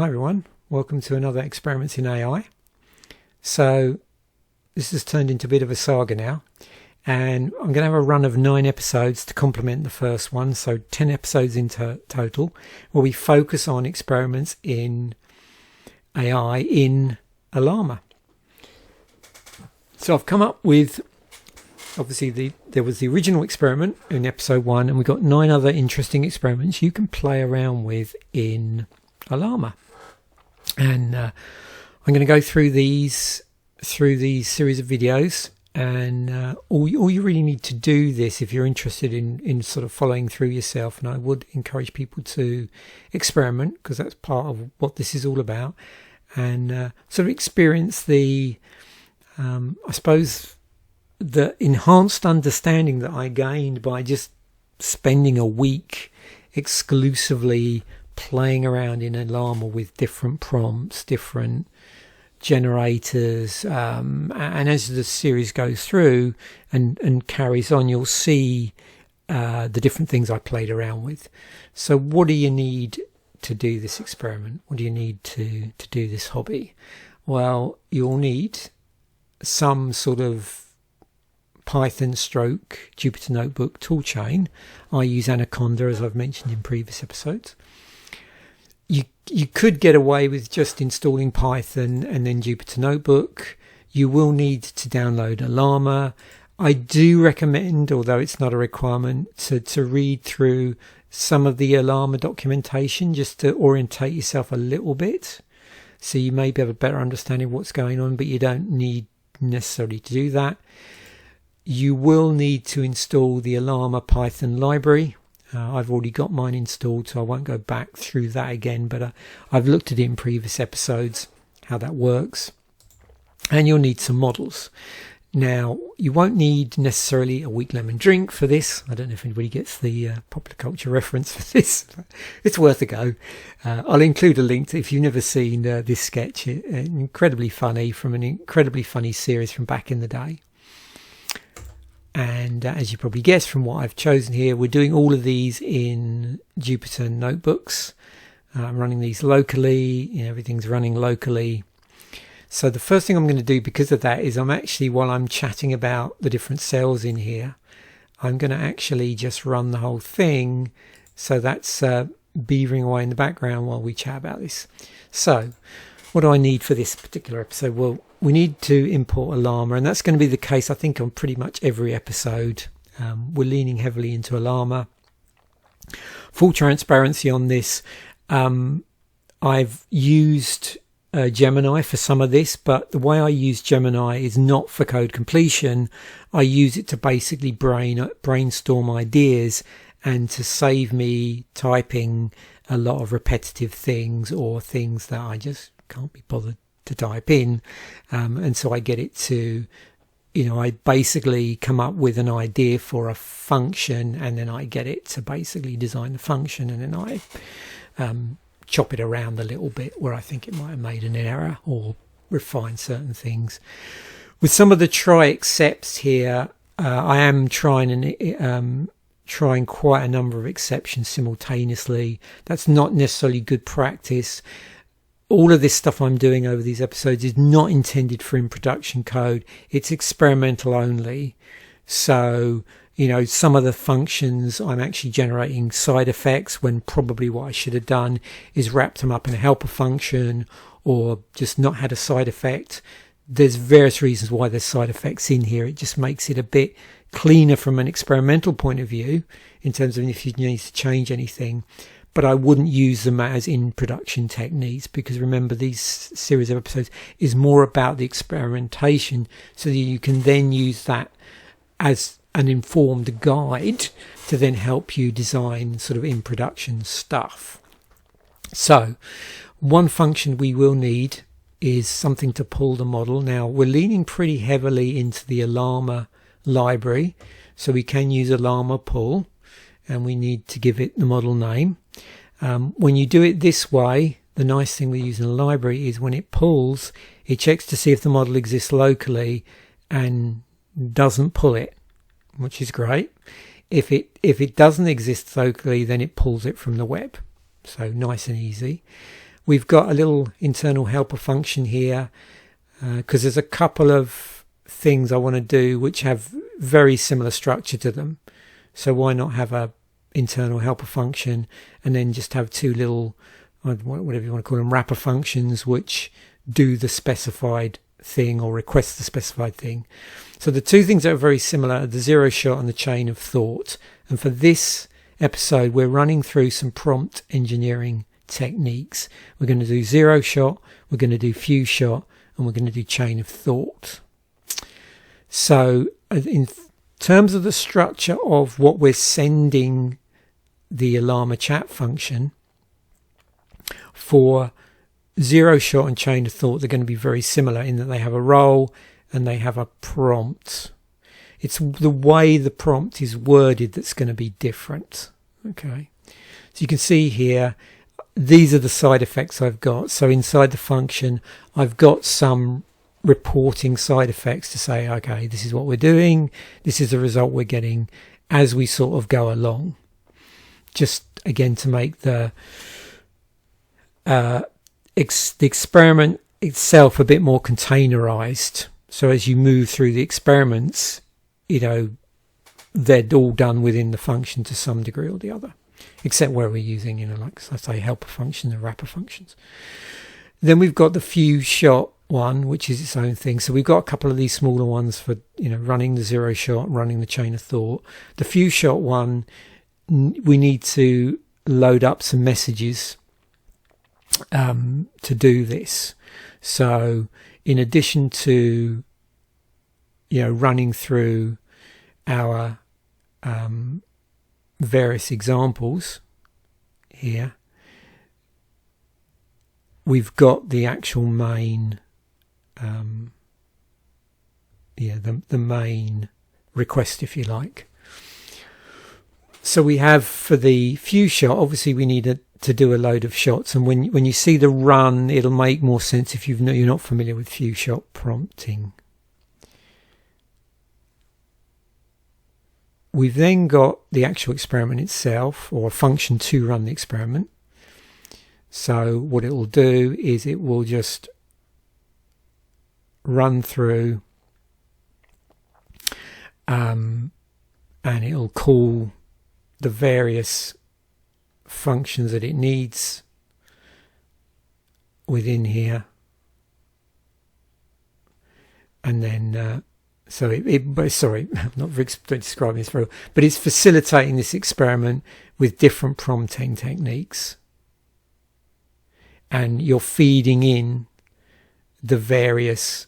Hi everyone, welcome to another Experiments in AI. So this has turned into a bit of a saga now, and I'm going to have a run of 9 episodes to complement the first one, so 10 episodes in total, where we focus on experiments in AI in Ollama. So I've come up with, obviously there was the original experiment in episode 1, and we've got 9 other interesting experiments you can play around with in Ollama. And I'm going to go through these series of videos, and all you really need to do this if you're interested in sort of following through yourself, and I would encourage people to experiment because that's part of what this is all about, and sort of experience the I suppose the enhanced understanding that I gained by just spending a week exclusively playing around in Ollama with different prompts, different generators, and as the series goes through and carries on, you'll see the different things I played around with. So what do you need to do this experiment? What do you need to do this hobby? Well, you'll need some sort of Python / Jupyter Notebook toolchain. I use Anaconda, as I've mentioned in previous episodes. You could get away with just installing Python and then Jupyter Notebook. You will need to download Ollama. I do recommend, although it's not a requirement, to read through some of the Ollama documentation just to orientate yourself a little bit. So you maybe have a better understanding of what's going on, but you don't need necessarily to do that. You will need to install the Ollama Python library. I've already got mine installed, so I won't go back through that again, but I've looked at it in previous episodes, how that works. And you'll need some models. Now, you won't need necessarily a weak lemon drink for this. I don't know if anybody gets the popular culture reference for this. It's worth a go. I'll include a link to, if you've never seen this sketch, incredibly funny, from an incredibly funny series from back in the day. And as you probably guessed from what I've chosen here, we're doing all of these in Jupyter Notebooks. I'm running these locally, everything's running locally. So the first thing I'm going to do because of that is while I'm chatting about the different cells in here, I'm going to actually just run the whole thing. So that's beavering away in the background while we chat about this. So what do I need for this particular episode? Well, we need to import Ollama, and that's going to be the case, I think, on pretty much every episode. We're leaning heavily into Ollama. Full transparency on this, I've used Gemini for some of this, but the way I use Gemini is not for code completion. I use it to basically brainstorm ideas and to save me typing a lot of repetitive things or things that I just can't be bothered to type in, and so I get it to, I basically come up with an idea for a function, and then I get it to basically design the function, and then I chop it around a little bit where I think it might have made an error or refine certain things. With some of the try excepts here, I am trying quite a number of exceptions simultaneously. That's not necessarily good practice. All of this stuff I'm doing over these episodes is not intended for in production code. It's experimental only. So, some of the functions I'm actually generating side effects when probably what I should have done is wrapped them up in a helper function or just not had a side effect. There's various reasons why there's side effects in here. It just makes it a bit cleaner from an experimental point of view in terms of if you need to change anything. But I wouldn't use them as in production techniques, because remember, these series of episodes is more about the experimentation, so that you can then use that as an informed guide to then help you design sort of in production stuff. So one function we will need is something to pull the model. Now we're leaning pretty heavily into the Ollama library, so we can use Ollama pull, and we need to give it the model name. When you do it this way, the nice thing with using a library is when it pulls, it checks to see if the model exists locally and doesn't pull it, which is great. If it doesn't exist locally, then it pulls it from the web. So nice and easy. we've got a little internal helper function here because there's a couple of things I want to do which have very similar structure to them. So why not have a internal helper function and then just have two little, whatever you want to call them, wrapper functions which do the specified thing or request the specified thing. So the two things that are very similar are the zero shot and the chain of thought. And for this episode, we're running through some prompt engineering techniques. We're going to do zero shot, we're going to do few shot, and we're going to do chain of thought. So in terms of the structure of what we're sending the Ollama chat function, for zero shot and chain of thought, they're going to be very similar in that they have a role and they have a prompt. It's the way the prompt is worded that's going to be different. Okay, so you can see here, these are the side effects I've got. So inside the function, I've got some reporting side effects to say, okay, this is what we're doing, this is the result we're getting as we sort of go along. Just again to make the experiment itself a bit more containerized. So as you move through the experiments, you know, they're all done within the function to some degree or the other, except where we're using, you know, like I say, helper functions and wrapper functions. Then we've got the few shot one, which is its own thing. So we've got a couple of these smaller ones for, you know, running the zero shot, running the chain of thought. The few shot one, we need to load up some messages to do this. So in addition to, you know, running through our various examples here, we've got the actual main the main request, if you like. So we have, for the few shot, obviously we need to do a load of shots, and when you see the run, it'll make more sense if you're not familiar with few shot prompting. We've then got the actual experiment itself, or a function to run the experiment. So what it will do is it will just run through and it'll call the various functions that it needs within here, and then sorry, I'm not describing this very well, but it's facilitating this experiment with different prompting techniques, and you're feeding in the various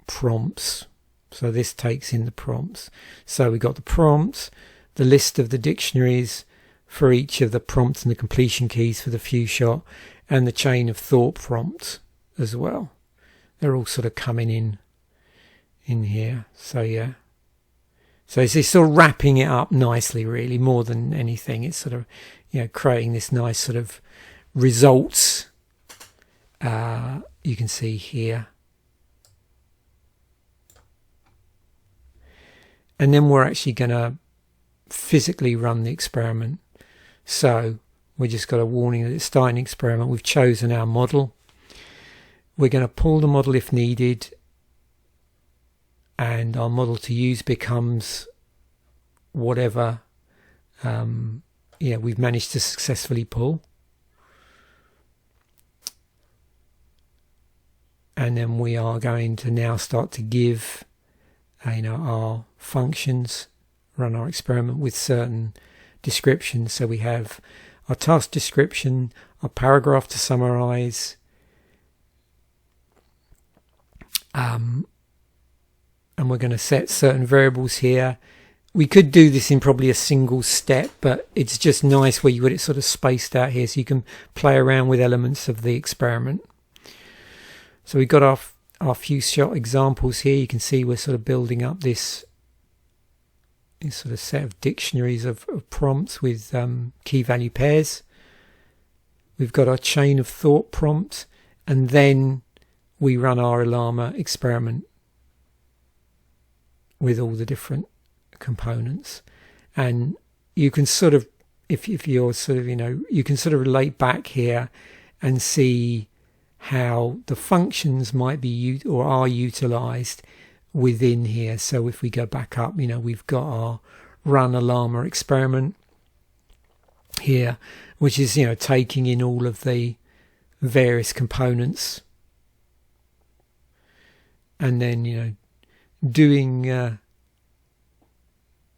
prompts. So this takes in the prompts. So we've got the prompts, the list of the dictionaries for each of the prompts and the completion keys for the few shot, and the chain of thought prompt as well. They're all sort of coming in here. So yeah, so it's sort of wrapping it up nicely, really, more than anything. It's sort of, you know, creating this nice sort of results you can see here. And then we're actually going to physically run the experiment. So we just got a warning that it's starting the experiment. We've chosen our model. We're going to pull the model if needed, and our model to use becomes whatever we've managed to successfully pull. And then we are going to now start to give our functions, run our experiment with certain descriptions. So we have our task description, our paragraph to summarize, and we're going to set certain variables here. We could do this in probably a single step, but it's just nice where you got it sort of spaced out here so you can play around with elements of the experiment. So we've got our few shot examples here. You can see we're sort of building up this sort of set of dictionaries of prompts with key value pairs. We've got our chain of thought prompt, and then we run our Ollama experiment with all the different components. And you can sort of, if you're sort of, you can sort of relate back here and see how the functions might be or are utilized within here. So if we go back up, we've got our run Ollama experiment here, which is taking in all of the various components and then doing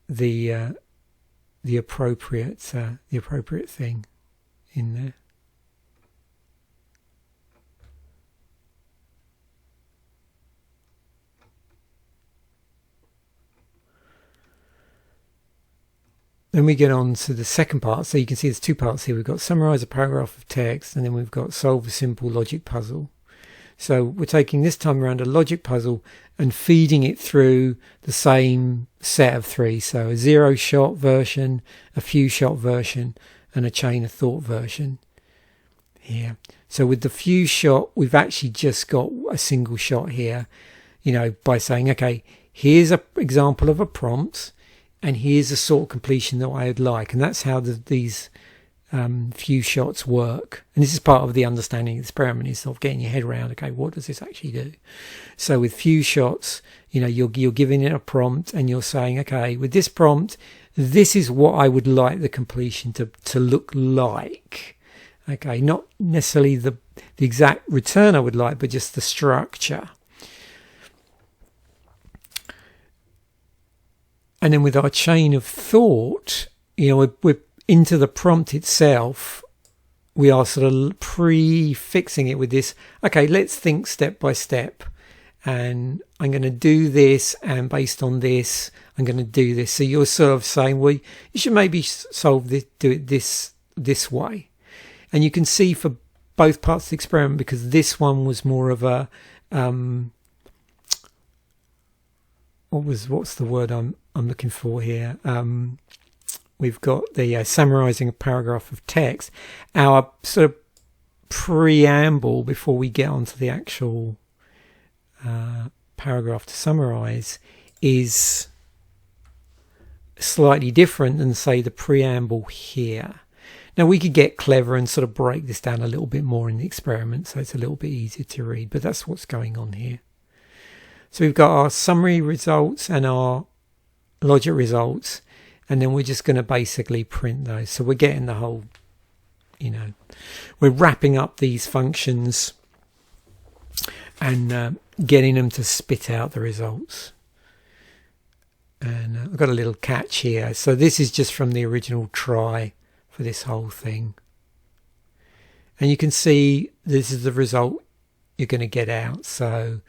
the appropriate thing in there. Then we get on to the second part. So you can see there's two parts here. We've got summarize a paragraph of text, and then we've got solve a simple logic puzzle. So we're taking this time around a logic puzzle and feeding it through the same set of three. So a 0-shot version, a few-shot version, and a chain of thought version here. So with the few-shot, we've actually just got a single shot here, by saying, okay, here's an example of a prompt, and here's the sort of completion that I would like. And that's how these few shots work. And this is part of the understanding experiment, is sort of getting your head around, okay, what does this actually do? So with few shots, you're giving it a prompt and you're saying, okay, with this prompt, this is what I would like the completion to look like. Okay, not necessarily the exact return I would like, but just the structure. And then with our chain of thought, we're into the prompt itself. We are sort of prefixing it with this, okay, let's think step by step. And I'm going to do this, and based on this, I'm going to do this. So you're sort of saying, well, you should maybe solve this, do it this way. And you can see for both parts of the experiment, because this one was more of a, what's the word I'm looking for here? We've got the summarizing a paragraph of text. Our sort of preamble before we get onto the actual paragraph to summarize is slightly different than, say, the preamble here. Now we could get clever and sort of break this down a little bit more in the experiment, so it's a little bit easier to read, but that's what's going on here. So we've got our summary results and our logic results, and then we're just going to basically print those. So we're getting the whole, we're wrapping up these functions and getting them to spit out the results. And I've got a little catch here. So this is just from the original try for this whole thing. And you can see this is the result you're going to get out. So,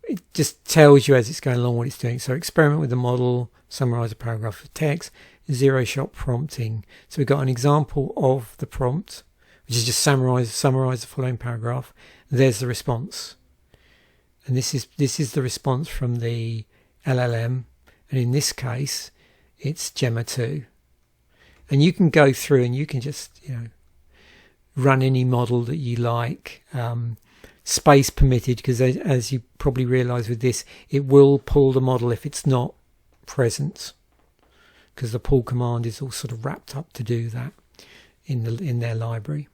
it just tells you as it's going along what it's doing. So experiment with the model, summarize a paragraph of text, 0-shot prompting. So we've got an example of the prompt, which is just summarize the following paragraph. There's the response. And this is the response from the LLM. And in this case, it's Gemma 2. And you can go through and you can just, run any model that you like. Space permitted, because as you probably realize with this, it will pull the model if it's not present, because the pull command is all sort of wrapped up to do that in their library.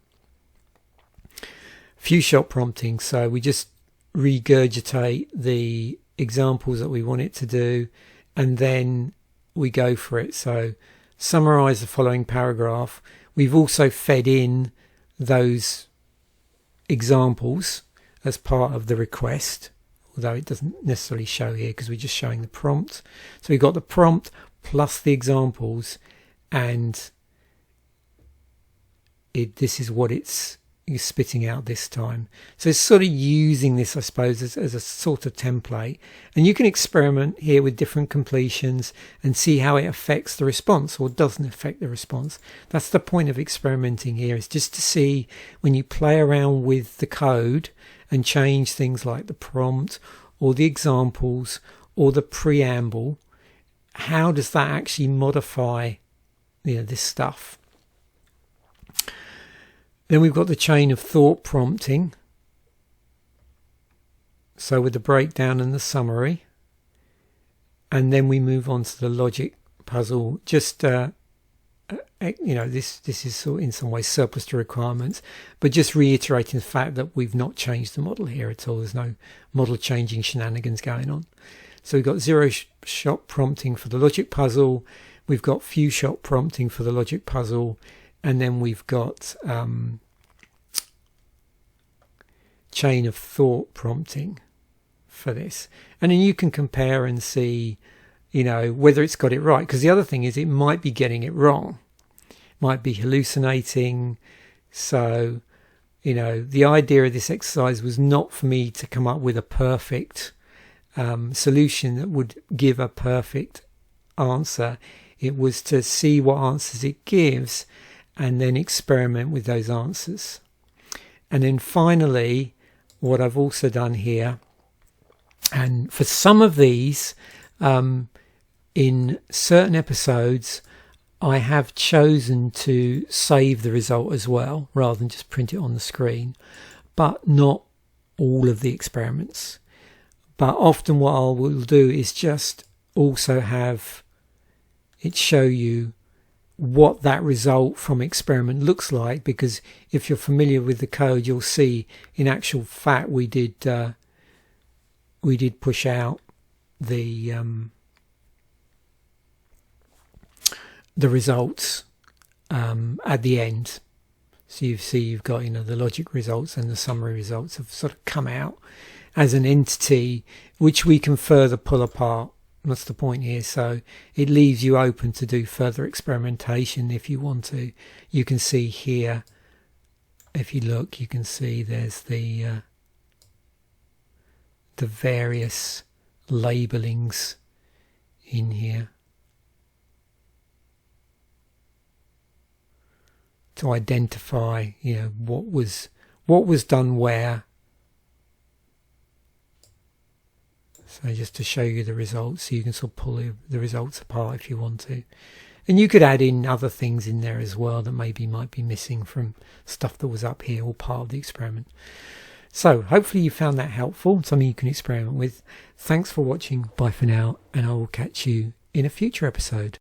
Few shot prompting, so we just regurgitate the examples that we want it to do, and then we go for it. So summarize the following paragraph. We've also fed in those examples as part of the request, although it doesn't necessarily show here because we're just showing the prompt. So we've got the prompt plus the examples, and this is what it's spitting out this time. So it's sort of using this, I suppose, as a sort of template. And you can experiment here with different completions and see how it affects the response or doesn't affect the response. That's the point of experimenting here, is just to see when you play around with the code and change things like the prompt or the examples or the preamble, how does that actually modify this stuff? Then we've got the chain of thought prompting. So with the breakdown and the summary. And then we move on to the logic puzzle, just this is sort of in some ways surplus to requirements, but just reiterating the fact that we've not changed the model here at all. There's no model changing shenanigans going on. So we've got zero-shot prompting for the logic puzzle, we've got few-shot prompting for the logic puzzle, and then we've got chain of thought prompting for this. And then you can compare and see, whether it's got it right, because the other thing is it might be getting it wrong, might be hallucinating. So the idea of this exercise was not for me to come up with a perfect solution that would give a perfect answer. It was to see what answers it gives and then experiment with those answers. And then finally, what I've also done here, and for some of these in certain episodes, I have chosen to save the result as well, rather than just print it on the screen, but not all of the experiments. But often what I will do is just also have it show you what that result from experiment looks like, because if you're familiar with the code, you'll see in actual fact we did push out the results at the end. So you see you've got the logic results and the summary results have sort of come out as an entity which we can further pull apart. That's the point here. So it leaves you open to do further experimentation if you want to. You can see here, if you look, you can see there's the various labelings in here to identify what was done where. So just to show you the results, so you can sort of pull the results apart if you want to. And you could add in other things in there as well that maybe might be missing from stuff that was up here or part of the experiment. So hopefully you found that helpful, something you can experiment with. Thanks for watching. Bye for now, and I will catch you in a future episode.